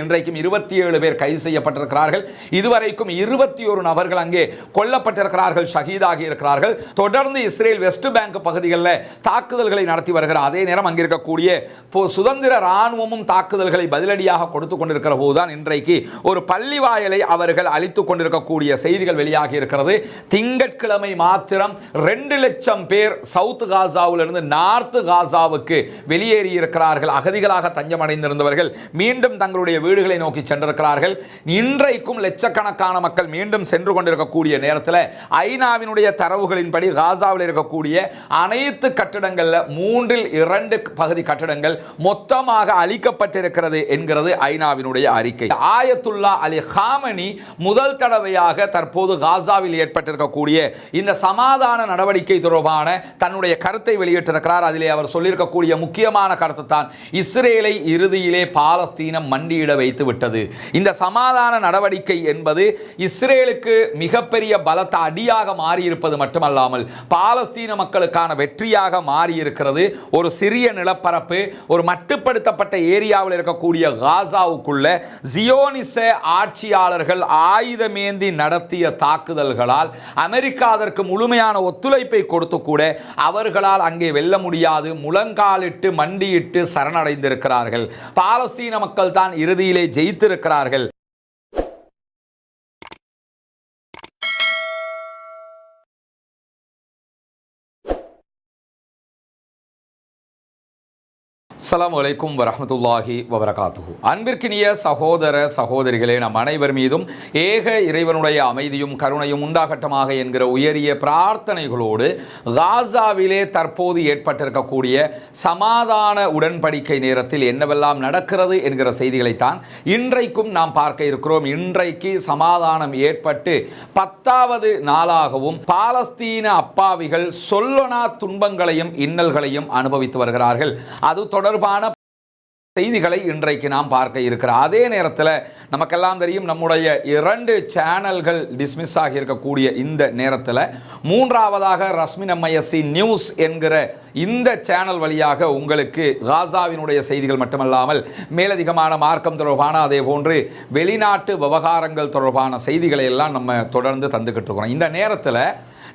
இன்றைக்கும் 27 பேர் கைது செய்யப்பட்டிருக்கிறார்கள். இதுவரைக்கும் 21 நபர்கள் அங்கே கொல்லப்பட்டிருக்கிறார்கள், ஷஹீதாகி இருக்கிறார்கள். தொடர்ந்து இஸ்ரேல் வெஸ்ட் பேங்க் பகுதிகளில் தாக்குதல்களை நடத்தி வருகிறார். அதே நேரம் அங்கே இருக்கக்கூடிய சுதந்திர ராணுவமும் தாக்குதல்களை பதிலடியாக கொடுத்து கொண்டிருக்கிற போதுதான் இன்றைக்கு ஒரு பள்ளி வாயலை அவர்கள் அழித்துக் கொண்டிருக்கக்கூடிய செய்திகள் வெளியாகி இருக்கிறது. திங்கட்கிழமை மாத்திரம் 2 லட்சம் பேர் சவுத் காசாவிலிருந்து நார்த் காசாவுக்கு வெளியேறி இருக்கிறார்கள். அகதிகளாக தஞ்சமடைந்திருந்தவர்கள் மீண்டும் தங்களுடைய வீடுகளை நோக்கி சென்றிருக்கிறார்கள். இன்றைக்கும் லட்சக்கணக்கான மக்கள் மீண்டும் சென்று கொண்டிருக்கக்கூடிய நேரத்தில் ஐநாவினுடைய தரவுகளின்படி காசாவில் இருக்கக்கூடிய அனைத்து கட்டடங்கள்ல 3/2 பகுதி கட்டடங்கள் மொத்தமாக அழிக்கப்பட்டிருக்கிறது என்கிறது ஐநாவினுடைய அறிக்கை. ஆயத்துல்லா அலி ஹாமனி முதல் தடவையாக தற்போது காசாவில் ஏற்பட்டிருக்கக்கூடிய இந்த சமாதான நடவடிக்கை தொடர்பான தன்னுடைய கருத்தை வெளியிட்டிருக்கிறார். அதிலே அவர் சொல்லியிருக்கக்கூடிய முக்கியமான கருத்து தான் இஸ்ரேலை இறுதியிலே பாலஸ்தீனம் மண்டியிட வைத்து விட்டது. இந்த சமாதான நடவடிக்கை என்பது இஸ்ரேலுக்கு மிகப்பெரிய பலத்த அடியாக மாறியிருப்பது மட்டுமல்லாமல் பாலஸ்தீன மக்களுக்கான வெற்றியாக மாறியிருக்கிறது. ஒரு சிறிய நிலப்பரப்பு, ஒரு மட்டுப்படுத்தப்பட்ட ஏரியாவில் இருக்கக்கூடிய காசாவுக்குள்ள ஜியோனிச ஆட்சியாளர்கள் ஆயுதமேந்தி நடத்திய தாக்குதல்களால் அமெரிக்கா அதற்கு முழுமையான ஒத்துழைப்பை கொடுத்து கூட அவர்களால் அங்கே வெல்ல முடியாது, முழங்காலிட்டு மண்டியிட்டு சரணடைந்திருக்கிறார்கள். பாலஸ்தீன மக்கள் தான் இறுதியிலே ஜெயித்திருக்கிறார்கள். அஸ்ஸலாமு அலைக்கும் வரஹ்மத்துல்லாஹி வபரகாத்துஹு. அன்பிற்கினிய சகோதர சகோதரிகளே, நம் அனைவர் மீதும் ஏக இறைவனுடைய அமைதியும் கருணையும் உண்டாகட்டமாக என்கிற உயரிய பிரார்த்தனைகளோடு காசாவிலே தற்போது ஏற்பட்டிருக்கக்கூடிய சமாதான உடன்படிக்கை நேரத்தில் என்னவெல்லாம் நடக்கிறது என்கிற செய்திகளைத்தான் இன்றைக்கும் நாம் பார்க்க இருக்கிறோம். இன்றைக்கு சமாதானம் ஏற்பட்டு 10வது நாளாகவும் பாலஸ்தீன அப்பாவிகள் சொல்லனா துன்பங்களையும் இன்னல்களையும் அனுபவித்து வருகிறார்கள். அது தொடர்பான செய்திகளை இன்றைக்கு நாம் பார்க்க இருக்கிறோம். அதே நேரத்தில் நமக்கெல்லாம் தெரியும், நம்முடைய 2 சேனல்கள் டிஸ்மிஸ் ஆகி இருக்கக்கூடிய இந்த நேரத்தில் 3வதாக ரஸ்மின் எம்ஐஎஸ்சி நியூஸ் என்கிற இந்த சேனல் வழியாக உங்களுக்கு காசாவினுடைய செய்திகள் மட்டுமல்லாமல் மேலதிகமான மார்க்கம் தொடர்பான அதே போன்று வெளிநாட்டு விவகாரங்கள் தொடர்பான செய்திகளை எல்லாம் நம்ம தொடர்ந்து தந்துக்கிட்டு இருக்கிறோம். இந்த நேரத்தில்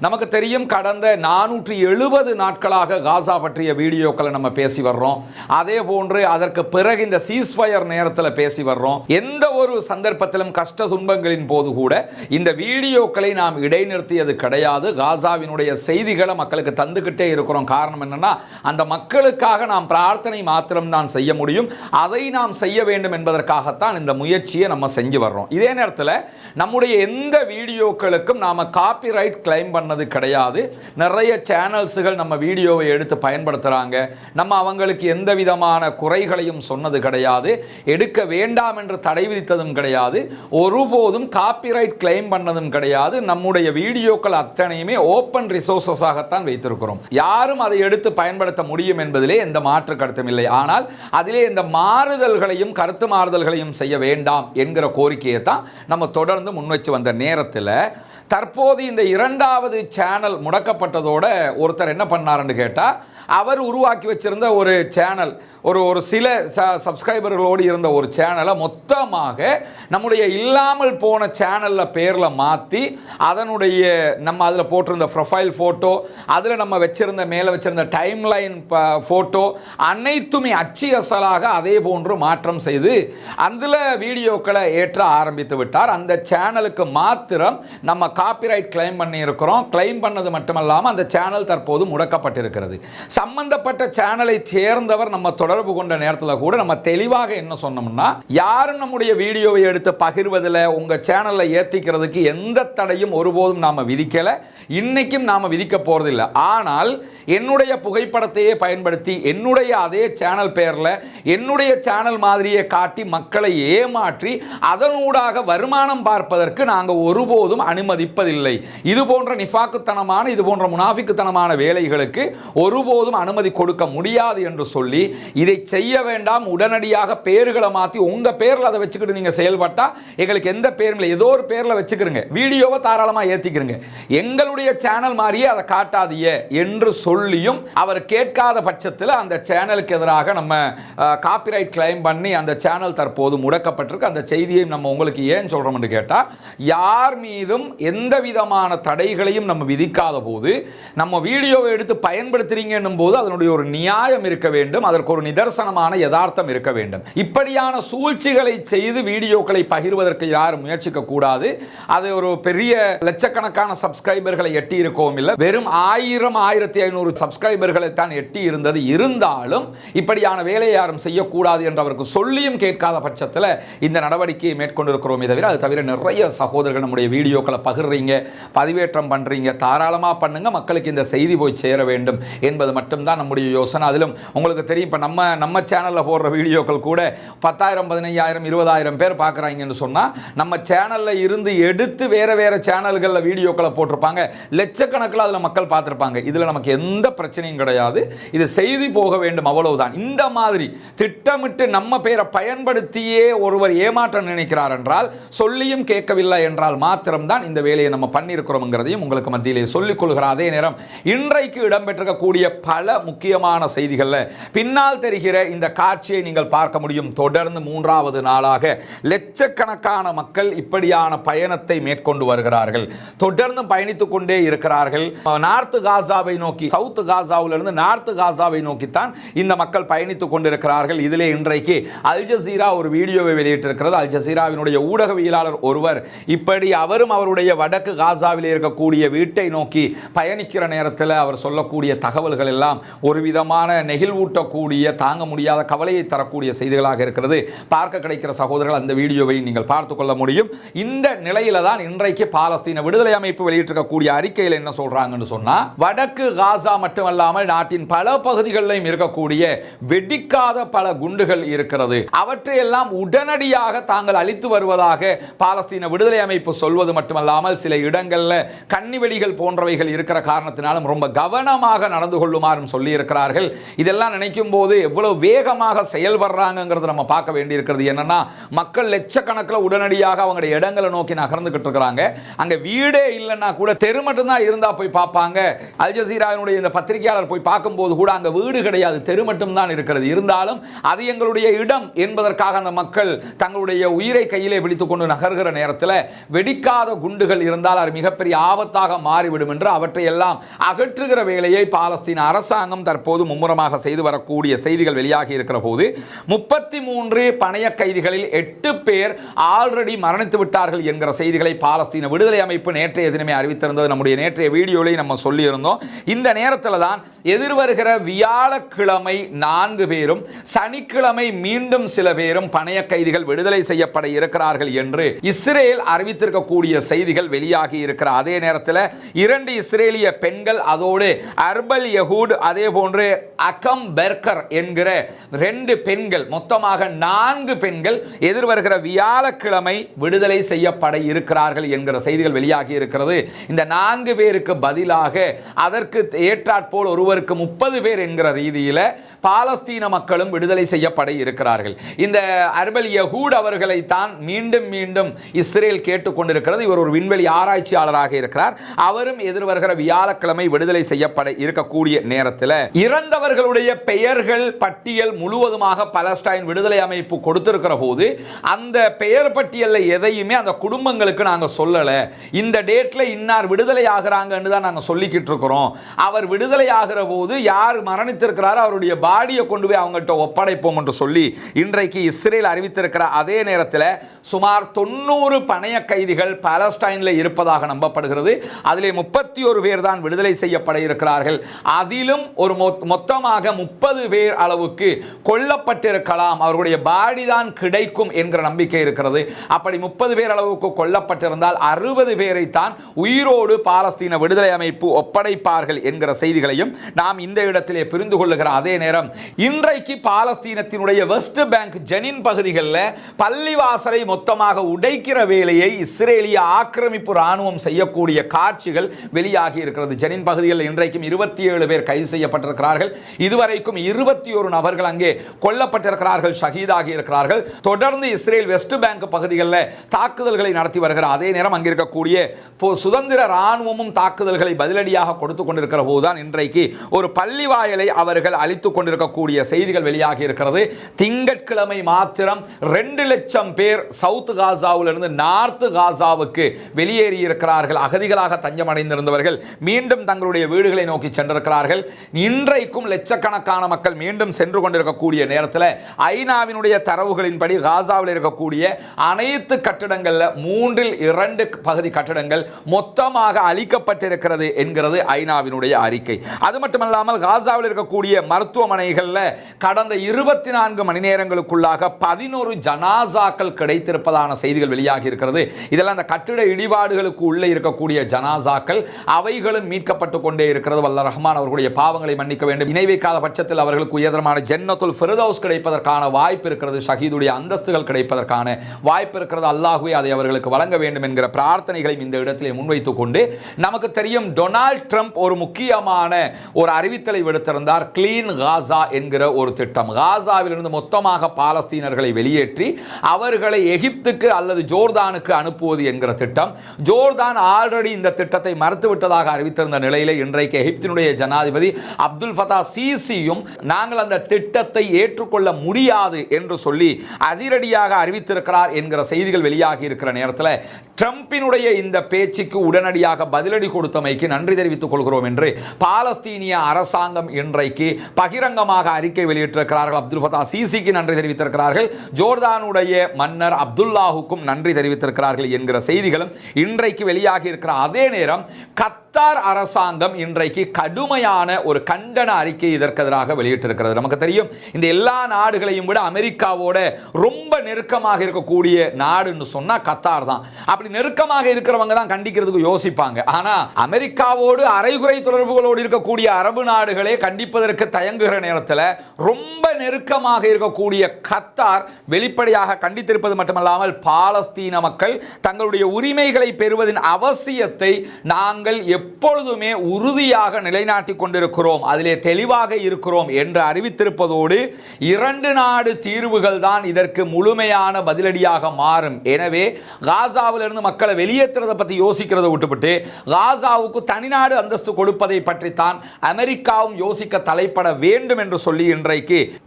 நமக்கு தெரியும், கடந்த 470 நாட்களாக காசா பற்றிய வீடியோக்களை நம்ம பேசி வர்றோம். அதே போன்று அதற்கு பிறகு இந்த சீஸ்ஃபயர் நேரத்தில் பேசி வர்றோம். எந்த ஒரு சந்தர்ப்பத்திலும் கஷ்ட துன்பங்களின் போது கூட இந்த வீடியோக்களை நாம் இடைநிறுத்தியது கிடையாது. காசாவினுடைய செய்திகளை மக்களுக்கு தந்துக்கிட்டே இருக்கிறோம். காரணம் என்னன்னா, அந்த மக்களுக்காக நாம் பிரார்த்தனை மாத்திரம் தான் செய்ய முடியும். அதை நாம் செய்ய வேண்டும் என்பதற்காகத்தான் இந்த முயற்சியை நம்ம செஞ்சு வர்றோம். இதே நேரத்தில் நம்முடைய எந்த வீடியோக்களுக்கும் நாம காப்பிரைட் கிளைம் பண்ணது கிடையாது. நிறைய சேனல்ஸ்கள் நம்ம வீடியோவை எடுத்து பயன்படுத்துறாங்க. நம்ம அவங்களுக்கு எந்த விதமான குறைகளையும் சொன்னது கிடையாது, எடுக்க வேண்டாம் என்று தடை விதித்ததும் கிடையாது, ஒருபோதும் காப்பிரைட் கிளைம் பண்ணதும் கிடையாது. நம்முடைய வீடியோக்கள் அத்தனையுமே ஓப்பன் ரிசோர்சஸ் ஆகத்தான் வைத்திருக்கிறோம். யாரும் அதை எடுத்து பயன்படுத்த முடியும் என்பதிலே எந்த மாற்று கருத்தும் இல்லை. ஆனால் அதிலே இந்த மாறுதல்களையும் கருத்து மாறுதல்களையும் செய்ய வேண்டாம் என்கிற கோரிக்கையை தான் நம்ம தொடர்ந்து முன்வச்சு வந்த நேரத்தில் தற்போது இந்த 2வது சேனல் முடக்கப்பட்டதோட ஒருத்தர் என்ன பண்ணாருன்னு கேட்டால், அவர் உருவாக்கி வச்சிருந்த ஒரு சேனல், ஒரு சில சப்ஸ்கிரைபர்களோடு இருந்த ஒரு சேனலை மொத்தமாக நம்முடைய இல்லாமல் போன சேனலில் பேரில் மாற்றி அதனுடைய நம்ம அதில் போட்டிருந்த ப்ரொஃபைல் ஃபோட்டோ, அதில் நம்ம வச்சிருந்த மேலே வச்சிருந்த டைம்லைன் ஃபோட்டோ அனைத்துமே அச்சு அசலாக அதே போன்று மாற்றம் செய்து அதில் வீடியோக்களை ஏற்ற ஆரம்பித்து விட்டார். அந்த சேனலுக்கு மாத்திரம் நம்ம காப்பிரைட் கிளைம் பண்ணி இருக்கிறோம். கிளைம் பண்ணது மட்டுமல்லாமல் அந்த சேனல் தற்போது முடக்கப்பட்டிருக்கிறது. சம்பந்தப்பட்ட சேனலை சேர்ந்தவர் நம்ம தொடர்பு கொண்ட நேரத்தில் கூட நம்ம தெளிவாக என்ன சொன்னோம்னா, யாரும் நம்முடைய வீடியோவை எடுத்து பகிர்வதில் உங்க சேனலை ஏற்றிக்கிறதுக்கு எந்த தடையும் ஒருபோதும் நாம விதிக்கல, இன்னைக்கும் நாம விதிக்க போறதில்லை. ஆனால் என்னுடைய புகைப்படத்தையே பயன்படுத்தி என்னுடைய அதே சேனல் பேரில் என்னுடைய சேனல் மாதிரியே காட்டி மக்களை ஏமாற்றி அதனூடாக வருமானம் பார்ப்பதற்கு நாங்கள் ஒருபோதும் அனுமதி மதிப்பதில்லை. இது போன்ற நிஃபாக்குத்தனமான, இது போன்ற முனாஃபிக்குத்தனமான வேலைகளுக்கு ஒருபோதும் அனுமதி கொடுக்க முடியாது என்று சொல்லி, இதை செய்ய வேண்டாம், உடனடியாக பேர்களை மாற்றி உங்க பேர்ல அதை வச்சுக்கிட்டு நீங்க செயல்பட்டா எங்களுக்கு எந்த பேரும் இல்லை, ஏதோ ஒரு பேர்ல வச்சுக்கிறீங்க, வீடியோவை தாராளமாக ஏற்றிக்கிறீங்க, எங்களுடைய சேனல் மாதிரியே அதை காட்டாதீங்க என்று சொல்லியும் அவர் கேட்காத பட்சத்தில் அந்த சேனலுக்கு எதிராக நம்ம காப்பிரைட் கிளைம் பண்ணி அந்த சேனல் தற்போது முடக்கப்பட்டிருக்கு. அந்த செய்தியை நம்ம உங்களுக்கு ஏன் சொல்றோம் என்று கேட்டால், யார் மீதும் எந்த விதமான தடைகளையும் நம்ம விதிக்காத போது நம்ம வீடியோவை எடுத்து பயன்படுத்துறீங்கன்னும் போது அதனுடைய ஒரு நியாயம் இருக்க வேண்டும், அதற்கு ஒரு நிதர்சனமான யதார்த்தம் இருக்க வேண்டும். இப்படியான சூழ்ச்சிகளை செய்து வீடியோக்களை பகிர்வதற்கு யாரும் முயற்சிக்க கூடாது. அது ஒரு பெரிய லட்சக்கணக்கான சப்ஸ்கிரைபர்களை எட்டி இருக்கவும் இல்லை, வெறும் 1000-1500 சப்ஸ்கிரைபர்களை தான் எட்டி இருந்தது. இருந்தாலும் இப்படியான வேலையை யாரும் செய்யக்கூடாது என்று அவருக்கு சொல்லியும் கேட்காத பட்சத்தில் இந்த நடவடிக்கையை மேற்கொண்டிருக்கிறோமே தவிர, அது தவிர நிறைய சகோதரர்கள் நம்முடைய வீடியோக்களை பகிர்றீங்க, பதிவேற்றம் பண்றீங்க, தாராளமாக பண்ணுங்க, மக்களுக்கு இந்த செய்தி போய் சேர வேண்டும் என்பது மட்டும்தான் நம்முடைய யோசனை. அதிலும் உங்களுக்கு தெரியும், இப்போ நம்ம சேனலில் போடுற வீடியோக்கள் கூட 10,000, 15,000, 20,000 பேர் பார்க்குறாங்கன்னு சொன்னால், நம்ம சேனலில் இருந்து எடுத்து வேறு வேறு சேனல்களில் வீடியோக்களை போட்டிருப்பாங்க, லட்சக்கணக்கில் அதில் மக்கள் பார்த்துருப்பாங்க. இதில் நமக்கு எந்த பிரச்சனையும் கிடையாது, இது செய்தி போக வேண்டும், அவ்வளவுதான். இந்த மாதிரி திட்டமிட்டு நம்ம பேரை பயன்படுத்தியே ஒருவர் ஏமாற்ற நினைக்கிறார் என்றால், சொல்லியும் கேட்கவில்லை என்றால் மாத்திரம்தான் இந்த வேலையை நம்ம பண்ணியிருக்கிறோம்ங்கிறதையும் உங்களுக்கு மத்தியிலே சொல்லிக் கொள்கிற அதே நேரம், இன்றைக்கு இடம்பெற்றிருக்கக்கூடிய பல முக்கியமான செய்திகளில் பின்னால் தெரிகிற இந்த காட்சியை நீங்கள் பார்க்க முடியும். தொடர்ந்து 3வது நாளாக லட்சக்கணக்கான மக்கள் இப்படியான பயணத்தை மேற்கொண்டு வருகிறார்கள், தொடர்ந்து பயணித்துக் கொண்டே இருக்கிறார்கள். நார்த் காசாவை நோக்கி, சவுத் காசாவிலிருந்து நார்த் காசாவை நோக்கித்தான் இந்த மக்கள் பயணித்துக் கொண்டிருக்கிறார்கள். இதிலே இன்றைக்கு அல் ஜசீரா ஒரு வீடியோவை வெளியிட்டிருக்கிறது. அல் ஜசீராவினுடைய ஊடகவியலாளர் ஒருவர் இப்படி அவரும் அவருடைய வடக்கு காசாவில் இருக்கக்கூடிய வீட்டை நோக்கி பயணிக்கிற நேரத்தில் அவர் சொல்லக்கூடிய தகவல்கள் எல்லாம் ஒரு விதமான நெகிழ்வூட்டக்கூடிய, தாங்க முடியாத கவலையை தரக்கூடிய செய்திகளாக இருக்கிறது. பார்க்க கிடைக்கிற சகோதரர்கள் அந்த வீடியோவை நீங்கள் பார்த்துக் கொள்ள முடியும். இந்த நிலையில தான் இன்றைக்கு பாலஸ்தீன விடுதலை அமைப்பு வெளியிட்டிருக்கக்கூடிய அறிக்கையில் என்ன சொல்றாங்கன்னு சொன்னா, வடக்கு காசா மட்டுமல்லாமல் நாட்டின் பல பகுதிகளிலும் இருக்கக்கூடிய வெடிக்காத பல குண்டுகள் இருக்கிறது, அவற்றையெல்லாம் உடனடியாக தாங்கள் அழித்து வருவதாக பாலஸ்தீன விடுதலை அமைப்பு சொல்வது மட்டுமல்லாமல், சில இடங்களில் கன்னிவெடிகள் போன்றவைகள் இருக்கிற காரணத்தினாலும் ரொம்ப கவனமாக நடந்து கொள்ளுமாறும் சொல்லி இருக்கிறார்கள். இதெல்லாம் நினைக்கும் போது எவ்வளவு வேகமாக செயல்படுறாங்கிறது நம்ம பார்க்க வேண்டியிருக்கிறது. என்னன்னா, மக்கள் லட்சக்கணக்கில் உடனடியாக அவங்களுடைய இடங்களை நோக்கி நகர்ந்துகிட்டு இருக்கிறாங்க. அங்க வீடே இல்லைன்னா கூட தெரு மட்டும்தான் இருந்தா போய் பார்ப்பாங்க. அல் ஜசீராவினுடைய இந்த பத்திரிகையாளர் போய் பார்க்கும்போது கூட அங்க வீடு கிடையாது, தெரு மட்டும்தான் இருக்கிறது. இருந்தாலும் அது எங்களுடைய இடம் என்பதற்காக அந்த மக்கள் தங்களுடைய உயிரை கையிலே பிடித்துக் கொண்டு நகர்கிற நேரத்தில் வெடிக்காத குண்டுகள் இருந்தால் அது மிகப்பெரிய ஆபத்தாக மாறிவிடும் என்று அவற்றை எல்லாம் அகற்றுகிற வேலையை பாலஸ்தீன அரசாங்கம் தற்போது மும்முரமாக செய்து வரக்கூடிய செய்திகள் வெளியாகி இருக்கிற போது, 33 பணைய கைதிகளில் 8 பேர் ஆல்ரெடி மரணித்து விட்டார்கள் என்கிற செய்திகளை பாலஸ்தீன விடுதலை அமைப்பு நேற்றைய தினமே அறிவித்திருந்தது. நம்முடைய நேற்றைய வீடியோவில் நம்ம சொல்லியிருந்தோம். இந்த நேரத்தில் தான் எதிர்வருகிற வியாழக்கிழமை 4 பேரும், சனிக்கிழமை மீண்டும் சில பேரும் பணைய கைதிகள் விடுதலை செய்யப்பட இருக்கிறார்கள் என்று இஸ்ரேல் அறிவித்திருக்கக்கூடிய செய்திகள் வெளியாகி இருக்கிற அதே நேரத்தில் 2 இஸ்ரேலிய பெண்கள், அதோடு அர்பல் யஹூட், அதே போன்று அகம் பெர்கர் என்கிற 2 பெண்கள், மொத்தமாக 4 பெண்கள் எதிர்வருகிற வியாழக்கிழமை விடுதலை செய்யப்பட இருக்கிறார்கள் என்கிற செய்திகள் வெளியாகி இருக்கிறது. இந்த 4 பேருக்கு பதிலாக அதற்கு ஏற்றாற்போல் ஒருவருக்கு 30 பேர் என்கிற ரீதியில் பாலஸ்தீன மக்களும் விடுதலை செய்யப்பட இருக்கிறார்கள். இந்த அர்பல் யஹூட் அவர்களை தான் மீண்டும் மீண்டும் இஸ்ரேல் கேட்டுக்கொண்டிருக்கிறது. இவர் ஒரு விண்வெளி ஆராய்ச்சியாளராக இருக்கிறார். அவரும் எதிர்வருகிற வியாழக்கிழமை விடுதலை செய்யப்பட இருக்கக்கூடிய நேரத்தில் இறந்தவர்களுடைய பெயர்கள் பட்டியல் முழுவதுமாக பாலஸ்தீன் விடுதலை அமைப்பு கொடுத்திருக்கிற போது, அந்த பெயர் பட்டியலில் எதையுமே அந்த குடும்பங்களுக்கு நாங்கள் சொல்லலை. இந்த டேட்ல இன்னார் விடுதலை ஆகிறாங்கன்னு தான் நாங்கள் சொல்லிக்கிட்டு இருக்கிறோம். அவர் விடுதலை ஆகிற போது யார் மரணித்திருக்கிறாரோ அவருடைய பாடியை கொண்டு போய் அவங்கள்ட்ட ஒப்படைப்போம் என்று சொல்லி இன்றைக்கு இஸ்ரேல் அறிவித்திருக்கிற அதே நேரத்தில் சுமார் 90 பணைய கைதிகள் பாலஸ்தீனில் இருப்பதாக நம்பப்படுகிறது. அதிலே 31 பேர் தான் விடுதலை செய்யப்பட இருக்கிறார்கள். அதிலும் ஒரு மொத்தமாக 30 பேர் அளவுக்கு கொல்லப்பட்டிருக்கலாம், அவர்களுடைய பாடி தான் கிடைக்கும் என்கிற நம்பிக்கை இருக்கிறது. அப்படி 30 பேர் அளவுக்கு கொல்லப்பட்டிருந்தால் 60 பேரை தான் உயிரோடு பாலஸ்தீன விடுதலை அமைப்பு ஒப்படைப்பார்கள் என்கிற செய்திகளையும் நாம் இந்த இடத்திலே புரிந்து கொள்ளுகிற அதே நேரம், இன்றைக்கு பாலஸ்தீனத்தினுடைய வெஸ்ட் பேங்க் ஜெனின் பகுதிகளில் பள்ளிவாசலை மொத்தமாக உடைக்கிற வேலையை இஸ்ரேலிய ஆக்கிரமிப்பு ஆக்கிரமிப்பு ராணுவம் செய்யக்கூடிய காட்சிகள் வெளியாகி இருக்கிறது. ஜெனின் பகுதியில் இன்றைக்கும் 27 பேர் கைது செய்யப்பட்டிருக்கிறார்கள். இதுவரைக்கும் 21 நபர்கள் அங்கே கொல்லப்பட்டிருக்கிறார்கள், ஷஹீதாகி இருக்கிறார்கள். தொடர்ந்து இஸ்ரேல் வெஸ்ட் பேங்க் பகுதிகளில் தாக்குதல்களை நடத்தி வருகிறார். அதே நேரம் அங்கிருக்கக்கூடிய சுதந்திர ராணுவமும் தாக்குதல்களை பதிலடியாக கொடுத்துக் கொண்டிருக்கிற போதுதான் இன்றைக்கு ஒரு பள்ளி வாயலை அவர்கள் அழித்துக் கொண்டிருக்கக்கூடிய செய்திகள் வெளியாகி இருக்கிறது. திங்கட்கிழமை மாத்திரம் 2 லட்சம் பேர் சவுத் காசாவிலிருந்து நார்த் காசாவுக்கு வெளியேறி இருக்கிறார்கள். அகதிகளாக தஞ்சமடைந்திருந்தவர்கள் மீண்டும் தங்களுடைய வீடுகளை நோக்கி சென்றிருக்கிறார்கள். இன்றைக்கும் லட்சக்கணக்கான மக்கள் மீண்டும் சென்று கொண்டிருக்கக்கூடிய நேரத்தில் ஐநாவினுடைய தரவுகளின்படி காசாவில் இருக்கக்கூடிய அனைத்து கட்டிடங்கள்ல 3/2 பகுதி கட்டிடங்கள் மொத்தமாக அழிக்கப்பட்டிருக்கிறது என்கிறது ஐநாவினுடைய அறிக்கை. அது மட்டுமல்லாமல் காசாவில் இருக்கக்கூடிய மருத்துவமனைகளில் கடந்த 24 மணி நேரங்களுக்குள்ளாக 11 ஜனாசாக்கள் கிடைத்திருப்பதான செய்திகள் வெளியாகி இருக்கிறது. இதெல்லாம் அந்த கட்டிட இடிபாடுகளுக்கு உள்ளே இருக்கக்கூடிய ஜனாசாக்கள், அவைகளும் மீட்கப்பட்டு கொண்டே இருக்கிறது. வல்ல ரஹ்மான் அவர்களுடைய பாவங்களை மன்னிக்க வேண்டும். இணை வைக்காத பட்சத்தில் அவர்களுக்கு உயர்தரமான ஜன்னத்துல் ஃபிர்தௌஸ் கிடைப்பதற்கான வாய்ப்பு இருக்கிறது. ஷஹீதுடைய அந்தஸ்துகள் கிடைப்பதற்கான வாய்ப்பு இருக்கிறது. அல்லாஹ்வே அதை அவர்களுக்கு வழங்க வேண்டும் என்கிற பிரார்த்தனைகளையும் இந்த இடத்திலே முன்வைத்துக் கொண்டு, நமக்கு தெரியும் டொனால்ட் ட்ரம்ப் ஒரு முக்கியமான ஒரு அறிவித்தலை விடுத்திருந்தார். கிளீன் காசா என்கிற ஒரு திட்டம். காசாவிலிருந்து மொத்தமாக பாலஸ்தீனர்களை வெளியேற்றி அவர்களை எகிப்துக்கு அல்லது ஜோர்தானுக்கு அனுப்புவது என்கிற திட்டம். ஜோர்தான் ஆல்ரெடி இந்த திட்டத்தை மறுத்துவிட்டதாக அறிவித்திருந்த நிலையில் இன்றைக்கு எகிப்தினுடைய ஜனாதிபதி அப்துல் ஃபதா சிசியும் நாங்கள் அந்த திட்டத்தை ஏற்றுக்கொள்ள முடியாது என்று சொல்லி அதிரடியாக அறிவித்திருக்கிறார் என்கிற செய்திகள் வெளியாகி இருக்கிற நேரத்தில் ட்ரம்பினுடைய இந்த பேச்சுக்கு உடனடியாக பதிலடி கொடுத்தமைக்கு நன்றி தெரிவித்துக் கொள்கிறோம் என்று பாலஸ்தீனிய அரசாங்கம் இன்றைக்கு பகிரங்கமாக அறிக்கை வெளியிட்டிருக்கிறார்கள். அப்துல் ஃபதா சிசிக்கு நன்றி தெரிவித்திருக்கிறார்கள். ஜோர்தானுடைய மன்னர் அப்துல்லாஹுக்கும் நன்றி தெரிவித்திருக்கிறார்கள் என்கிற செய்திகளும் இன்றைக்கு வெளியாகி இருக்கிற அதே நேரம் கத்தார் அரசாங்கம் இன்றைக்கு கடுமையான ஒரு கண்டன அறிக்கை இதற்கு எதிராக வெளியிட்டிருக்கிறது. நமக்கு தெரியும் இந்த எல்லா நாடுகளையும் விட அமெரிக்காவோட ரொம்ப நெருக்கமாக இருக்கக்கூடிய நாடுன்னு சொன்னா கத்தார் தான். அப்படி நெருக்கமாக இருக்கிறவங்க தான் கண்டிக்கிறதுக்கு யோசிப்பாங்க. ஆனா அமெரிக்காவோடு அரைகுறை தொடர்புகளோடு இருக்கக்கூடிய அரபு நாடுகளே கண்டிப்பதற்கு தயங்குகிற நேரத்தில் ரொம்ப நெருக்கமாக இருக்கக்கூடிய கத்தார் வெளிப்படையாக கண்டித்திருப்பது மட்டுமல்லாமல் பாலஸ்தீன மக்கள் தங்களுடைய உரிமைகளை பெறுவதின் அவசியத்தை நாங்கள் எப்பொழுதுமே உறுதியாக நிலைநாட்டிக் கொண்டிருக்கிறோம், அதிலே தெளிவாக இருக்கிறோம் என்று அறிவித்திருப்பதோடு 2 நாடு தீர்வுகள் தான் இதற்கு முழுமையான பதிலடியாக மாறும். எனவே காசாவிலிருந்து மக்களை வெளியேற்றுறதை பற்றி யோசிக்கிறதை விட்டுவிட்டு காசாவுக்கு தனிநாடு அந்தஸ்து கொடுப்பதை பற்றித்தான் அமெரிக்காவும் யோசிக்க தலைப்பட வேண்டும் என்று சொல்லி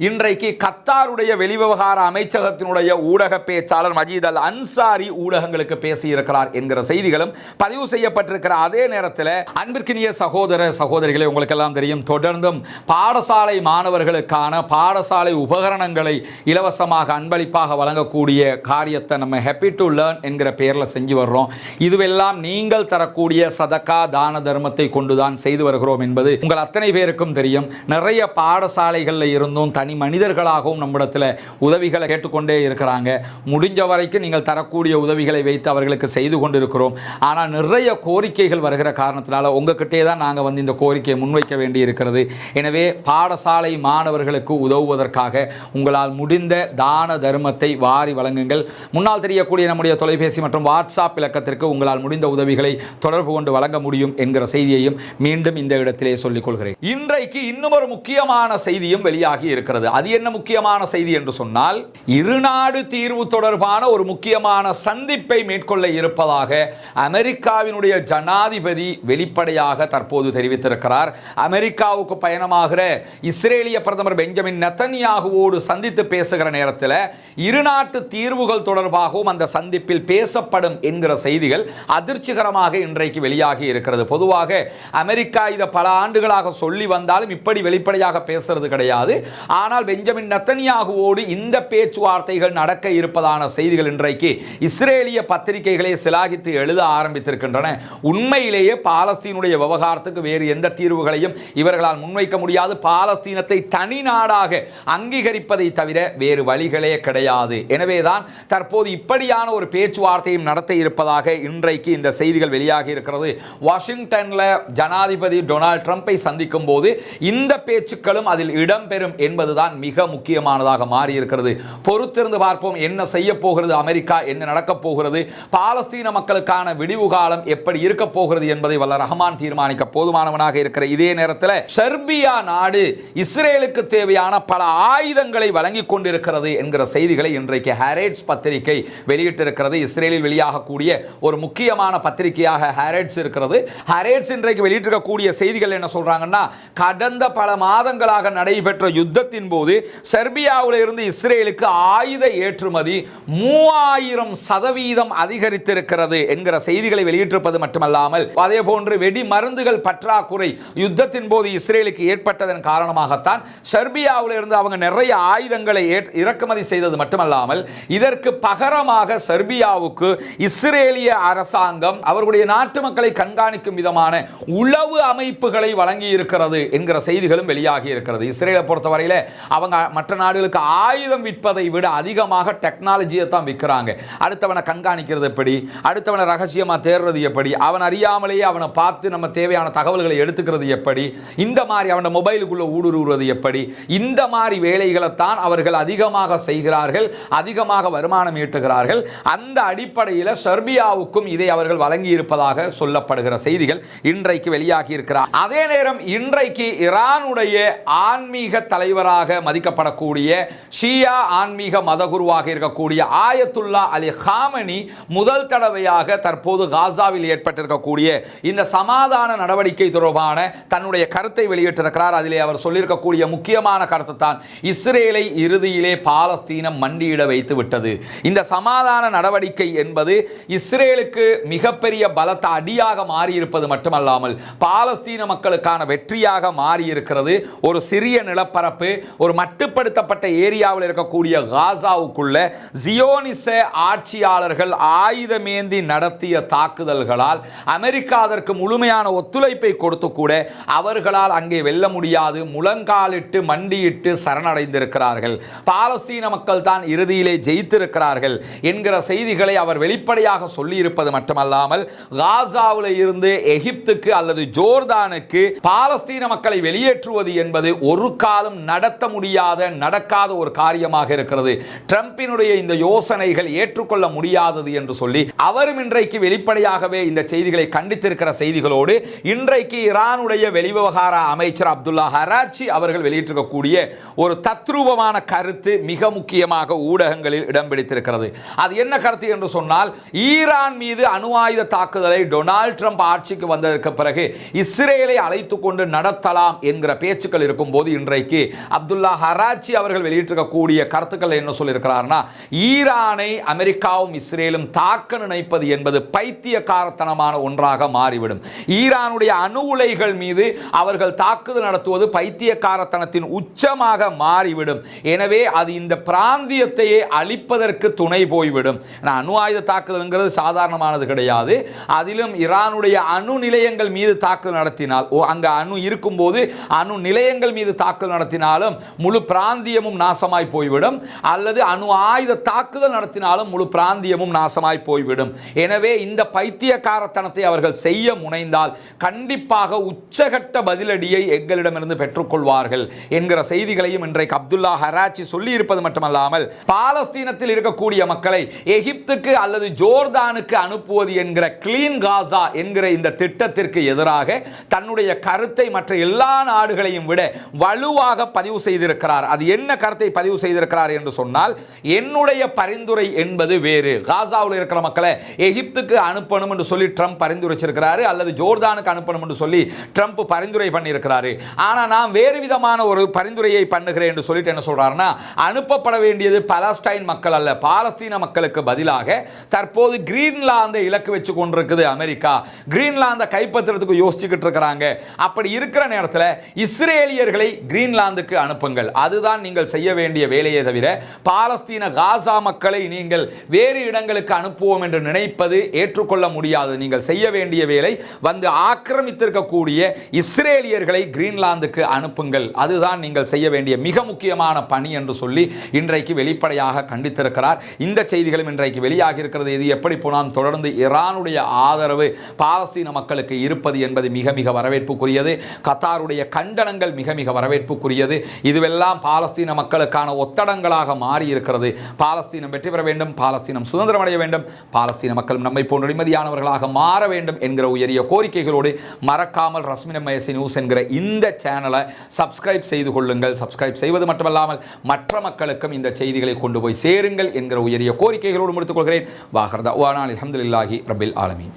இன்றைக்கு கத்தாருடைய வெளிவிவகார அமைச்சகத்தினுடைய ஊடக பேச்சாளர் மஜீத் அல் அன்சாரி ஊடகங்களுக்கு பேசியிருக்கிறார் என்கிற செய்திகளும் பதிவு செய்யப்பட்டிருக்கிற அதே நேரத்தில் அன்பிற்கினிய சகோதர சகோதரிகளை உங்களுக்கெல்லாம் தெரியும், தொடர்ந்தும் பாடசாலை மாணவர்களுக்கான பாடசாலை உபகரணங்களை இலவசமாக அன்பளிப்பாக வழங்கக்கூடிய காரியத்தை நம்ம ஹாப்பி டு லேர்ன் என்கிற பெயரில் செஞ்சு வர்றோம். இதுவெல்லாம் நீங்கள் தரக்கூடிய சதக்கா தான தர்மத்தை கொண்டுதான் செய்து வருகிறோம் என்பது உங்கள் அத்தனை பேருக்கும் தெரியும். நிறைய பாடசாலைகளில் இருந்தும் தனி மனிதர்களாகவும் நம்மிடத்தில் உதவிகளை கேட்டுக்கொண்டே இருக்கிறாங்க. முடிஞ்ச வரைக்கும் நீங்கள் தரக்கூடிய உதவிகளை வைத்து அவர்களுக்கு செய்து கொண்டிருக்கிறோம். ஆனால் நிறைய கோரிக்கைகள் வருகிற காரணத்தினால உங்ககிட்டே தான் நாங்கள் வந்து இந்த கோரிக்கையை முன்வைக்க வேண்டி இருக்கிறது. எனவே பாடசாலை மாணவர்களுக்கு உதவுவதற்காக உங்களால் முடிந்த தான தர்மத்தை வாரி வழங்குங்கள். முன்னால் தெரியக்கூடிய நம்முடைய தொலைபேசி மற்றும் வாட்ஸ்அப் இலக்கத்திற்கு உங்களால் முடிந்த உதவிகளை தொடர்பு கொண்டு வழங்க முடியும் என்கிற செய்தியையும் மீண்டும் இந்த இடத்திலே சொல்லிக் கொள்கிறேன். இன்றைக்கு இன்னும் ஒரு முக்கியமான செய்தியும் வெளியாகி இருக்கிறது. அது என்ன முக்கியமான செய்தி என்று சொன்னால், 2 நாடு தீர்வு தொடர்பான ஒரு முக்கியமான சந்திப்பை மேற்கொள்ள இருப்பதாக அமெரிக்காவினுடைய ஜனாதிபதி வெளிப்படையாக தற்போது தெரிவித்திருக்கிறார். அமெரிக்காவுக்கு பயணமாகிற இஸ்ரேலிய பிரதமர் பெஞ்சமின் நெதன்யாகுவோடு சந்தித்து பேசுகிற நேரத்தில் 2 நாட்டு தீர்வுகள் தொடர்பாகவும் அந்த சந்திப்பில் பேசப்படும் என்கிற செய்திகள் அதிர்ச்சிகரமாக இன்றைக்கு வெளியாகி இருக்கிறது. பொதுவாக அமெரிக்கா இதை பல ஆண்டுகளாக சொல்லி வந்தாலும் இப்படி வெளிப்படையாக பேசுறது கிடையாது. ஆனால் பெஞ்சமின் நெதன்யாகுவோடு இந்த பேச்சுவார்த்தைகள் நடக்க இருப்பதான செய்திகள் இன்றைக்கு இஸ்ரேலிய பத்திரிகைகளை சிலாகித்து எழுத ஆரம்பித்திருக்கின்றன. உண்மையிலேயே பாலஸ்தீனுடைய விவகாரத்துக்கு வேறு எந்த தீர்வுகளையும் இவர்களால் முன்வைக்க முடியாது. பாலஸ்தீனத்தை தனி நாடாக அங்கீகரிப்பதை தவிர வேறு வழிகளே கிடையாது. எனவேதான் தற்போது இப்படியான ஒரு பேச்சுவார்த்தையும் நடத்த இருப்பதாக இன்றைக்கு இந்த செய்திகள் வெளியாகி இருக்கிறது. வாஷிங்டன்ல ஜனாதிபதி டொனால்ட் ட்ரம்பை சந்திக்கும் போது இந்த பேச்சுக்களும் அதில் இடம்பெறும் என்பதுதான் மிக முக்கியமானதாக மாறி இருக்கிறது. பொறுத்திருந்து பார்ப்போம் என்ன செய்ய போகிறது அமெரிக்கா, என்ன நடக்க போகிறது, பாலஸ்தீன மக்களுக்கான விடிவு காலம் எப்படி இருக்க போகிறது என்பதை வல்ல ரஹ்மான் தீர்மானிக்க போதுமானவனாக இருக்கிற இதே நேரத்தில் செர்பியா நாடு இஸ்ரேலுக்கு தேவையான பல ஆயுதங்களை வழங்கி கொண்டிருக்கிறது என்கிற செய்திகளை இன்றைக்கு ஹாரெட்ஸ் பத்திரிகை வெளியிட்டிருக்கிறது. இஸ்ரேலில் வெளியாகக்கூடிய ஒரு முக்கியமான பத்திரிகையாக ஹாரெட்ஸ் இருக்கிறது. ஹாரெட்ஸ் இன்றைக்கு வெளியிட்டிருக்கக்கூடிய செய்திகள் என்ன சொல்றாங்கன்னா, கடந்த பல மாதங்களாக நடைபெற்ற யுத்தத்தின் போது செர்பியாவில் இருந்து இஸ்ரேலுக்கு ஆயுத ஏற்றுமதி 3000% அதிகரித்திருக்கிறது என்கிற செய்திகளை வெளியிட்டிருப்பது மட்டுமல்லாமல் அதே போன்று வெடி மருந்துகள் பற்றாக்குறை யுத்தத்தின் போது இஸ்ரேலுக்கு ஏற்பட்டதன் காரணமாகத்தான் செர்பியாவில் இருந்து அவங்க நிறைய ஆயுதங்களை இறக்குமதி செய்தது மட்டுமல்லாமல் இதற்கு பகரமாக செர்பியாவுக்கு இஸ்ரேலிய அரசாங்கம் அவர்களுடைய நாட்டு மக்களை கண்காணிக்கும் விதமான உளவு அமைப்புகளை வழங்கி இருக்கிறது என்கிற செய்திகளும் வெளியாகி இருக்கிறது. இஸ்ரேலை பொறுத்தவரையில அவங்க மற்ற நாடுகளுக்கு ஆயுதம் விற்பதை விட அதிகமாக டெக்னாலஜியை தான் விற்கிறாங்க. அடுத்தவனை கண்காணிக்கிறது எப்படி, அடுத்தவனை ரகசியமா தேடுறது எப்படி, அவன் அறியாமலேயே அவனை பார்த்து நம்ம தேவையான தகவல்களை எடுத்துக்கிறது எப்படி, இந்த மாதிரி அவன மொபைலுக்குள்ள ஊடுருவது எப்படி, இந்த மாதிரி வேலைகளை தான் அவர்கள் அதிகமாக செய்கிறார்கள், அதிகமாக வருமானம் ஈட்டுகிறார்கள். அந்த அடிப்படையில் செர்பியாவுக்கும் இதை அவர்கள் வழங்கி இருப்பதாக சொல்லப்படுகிற செய்திகள் இன்றைக்கு வெளியாகி இருக்கிறார். அதே நேரம் இன்றைக்கு ஈரானுடைய ஆன்மீக தலைவராக மதிக்கப்படக்கூடிய ஷியா ஆன்மீக மதகுருவாக இருக்கக்கூடிய ஆயத்துல்லா அலி காமனி முதல் தடவையாக தற்போது காசாவில் ஏற்பட்டிருக்கக்கூடிய இந்த சமாதான நடவடிக்கை தொடர்பான தன்னுடைய கருத்தை வெளியிட்டிருக்கிறார். அதிலே அவர் சொல்லியிருக்கக்கூடிய முக்கியமான கருத்து தான், இஸ்ரேலை இறுதியிலே பாலஸ்தீனம் மண்டியிட வைத்து விட்டது. இந்த சமாதான நடவடிக்கை என்பது இஸ்ரேலுக்கு மிகப்பெரிய பலத்த அடியாக மாறியிருப்பது மட்டுமல்லாமல் பாலஸ்தீன மக்களுக்கான வெற்றியாக மாறியிருக்கிறது. ஒரு சிறிய நிலப்பரப்பு, ஒரு மட்டுப்படுத்தப்பட்ட ஏரியாவில் இருக்கக்கூடிய காசாவுக்குள்ள ஜியோனிச ஆட்சியாளர்கள் ஆயுதமேந்தி நடத்திய தாக்குதல்களால் அமெரிக்கா அதற்கு முழுமையான ஒத்துழைப்பை கொடுத்து கூட அவர்களால் அங்கே வெல்ல முடியாது, முழங்காலிட்டு மண்டியிட்டு சரணடைந்திருக்கிறார்கள். பாலஸ்தீன மக்கள் தான் இறுதியிலே ஜெயித்திருக்கிறார்கள் என்கிற செய்திகளை அவர் வெளிப்படையாக சொல்லியிருப்பது மட்டுமல்லாமல் காசாவில் இருந்து எகிப்துக்கு அல்லது ஜோர்தானுக்கு பாலஸ்தீன மக்களை வெளியேற்றுவது என்பது ஒரு காலம் நடத்த முடியாத நடக்காத ஒரு காரியமாக இருக்கிறது. ட்ரம்பினுடைய இந்த யோசனைகள் ஏற்றுக்கொள்ள முடியாதது என்று சொல்லி அவரும் இன்றைக்கு வெளிப்படையாகவே இந்த செய்திகளை கண்டித்திருக்கிற செய்திகளோடு இன்றைக்கு ஈரானுடைய வெளிவிவகார அமைச்சர் அப்துல்லா ஹராச்சி அவர்கள் வெளியிட்டிருக்கக்கூடிய ஒரு தத்ரூபமான கருத்து மிக முக்கியமாக ஊடகங்களில் இடம் பிடித்திருக்கிறது. அது என்ன கருத்து என்று சொன்னால், ஈரான் மீது அணு ஆயுத தாக்குதலை டொனால்ட் ட்ரம்ப் ஆட்சிக்கு வந்ததற்கு பிறகு இஸ்ரேலை அழைத்துக் கொண்டு நடத்தலாம் என்கிற பேச்சுக்கள் இருக்கும் போது இன்றைக்கு அப்துல்லா ஹராச்சி அவர்கள் வெளியிட்டிருக்கக்கூடிய கருத்துக்கள் என்ன சொல்லியிருக்கிறார்னா, ஈரானை அமெரிக்காவும் இஸ்ரேலும் தாக்க நினைப்பது என்பது பைத்தியக்காரத்தனமான ஒன்றாக மாறிவிடும். ஈரானுடைய அணு உலைகள் மீது அவர்கள் தாக்குதல் நடத்துவது பைத்தியக்காரத்தனத்தின் உச்சமாக மாறிவிடும். எனவே அது இந்த பிராந்தியத்தையே அழிப்பதற்கு துணை போய்விடும். அணு ஆயுத தாக்குதல்ங்கிறது சாதாரணமானது கிடையாது. அதிலும் ஈரானுடைய அணு நிலையங்கள் மீது தாக்குதல் நடத்தினால், அங்க அணு இருக்கும் போது அணு நிலையங்கள் மீது தாக்குதல் நடத்தினாலும் முழு பிராந்தியமும் நாசமாய் போய்விடும், அல்லது அணு ஆயுத தாக்குதல் நடத்தினாலும் முழு பிராந்தியமும் நாசமாய் போய்விடும். எனவே இந்த பைத்தியக்காரத்தனத்தை அவர்கள் செய்ய முனைந்தால் கண்டிப்பாக உச்சகட்ட பதிலடியை எங்களிடமிருந்து பெற்றுக்கொள்வார்கள் என்கிற செய்திகளையும் இன்றைக்கு அப்துல்லா ஹராச்சி சொல்லி இருப்பது மட்டுமல்லாமல், பாலஸ்தீனத்தில் இருக்கக்கூடிய மக்களை எகிப்துக்கு அல்லது ஜோர்தானுக்கு அனுப்புவது என்கிற கிளீன் காசா என்கிற இந்த திட்டத்திற்கு எதிராக தன்னுடைய கருத்தை மற்ற எல்லா நாடுகளையும் விட வலுவாக பதிவு செய்திருக்கிறார். அது என்ன கருத்தை பதிவு செய்திருக்கிறார் என்று சொன்னால், என்னுடைய பரிந்துரை என்பது வேறு. காசாவில் இருக்கிற மக்களை எகிப்துக்கு அனுப்பணும் என்று சொல்லி ட்ரம்ப் பரிந்துரைச்சிருக்கிறாரு, அல்லது ஜோர்தானுக்கு அனுப்பணும் என்று சொல்லி ட்ரம்ப் பரிந்துரை பண்ணியிருக்கிறாரு. ஆனால் நான் வேறு விதமான ஒரு பரிந்துரையை பண்ணுகிறேன் என்று சொல்லிட்டு என்ன சொல்றாருன்னா, அனுப்பப்பட வேண்டியது பலஸ்டைன் மக்கள் அல்ல, பாலஸ்தீன மக்களுக்கு பதிலாக தற்போது கிரீன்லாந்தை இலக்கு வச்சு கொண்டிருக்குது அமெரிக்கா. கிரீன்லாந்தை கைப்பற்றுறதுக்கு யோசிச்சுக்கிட்டு இருக்கிறாங்க. அப்படி இருக்கிற நேரத்தில் இஸ்ரேலியர்களை கிரீன்லாந்துக்கு அனுப்புங்கள். அதுதான் நீங்கள் செய்ய வேண்டிய வேலையை தவிர பாலஸ்தீன காசா மக்களை நீங்கள் வேறு இடங்களுக்கு அனுப்புவோம் என்று நினைப்பது ஏற்றுக்கொள்ள முடியாது. நீங்கள் செய்ய வேண்டிய ஒருவேளை வந்து ஆக்கிரமித்திருக்கக்கூடிய இஸ்ரேலியர்களை கிரீன்லாந்துக்கு அனுப்புங்கள், அதுதான் நீங்கள் செய்ய வேண்டிய மிக முக்கியமான பணி என்று சொல்லி இன்றைக்கு வெளிப்படையாக கண்டித்திருக்கிறார். இந்த செய்திகளும் இன்றைக்கு வெளியாகி இருக்கிறது. இது எப்படி போனால் தொடர்ந்து ஈரானுடைய ஆதரவு பாலஸ்தீன மக்களுக்கு இருப்பது என்பது மிக மிக வரவேற்புக்குரியது. கத்தாருடைய கண்டனங்கள் மிக மிக வரவேற்புக்குரியது. இதுவெல்லாம் பாலஸ்தீன மக்களுக்கான ஒத்தடங்களாக மாறி இருக்கிறது. பாலஸ்தீனம் வெற்றி பெற வேண்டும், பாலஸ்தீனம் சுதந்திரம் அடைய வேண்டும், பாலஸ்தீன மக்கள் நம்மை போன்ற நிம்மதியானவர்களாக மாற வேண்டும் என்கிற உயரிய கோரிக்கைகளோடு மறக்காமல் ரஸ்மின் எம்ஐஎஸ் நியூஸ் என்கிற இந்த சேனலை சப்ஸ்கிரைப் செய்து கொள்ளுங்கள். சப்ஸ்கிரைப் செய்வது மட்டுமல்லாமல் மற்ற மக்களுக்கும் இந்த செய்திகளை கொண்டு போய் சேருங்கள் என்கிற உயரிய கோரிக்கைகளோடு முடித்துக் கொள்கிறேன். வாஹர் தஅவானா அல்ஹம்துலில்லாஹி ரப்பில் ஆலமீன்.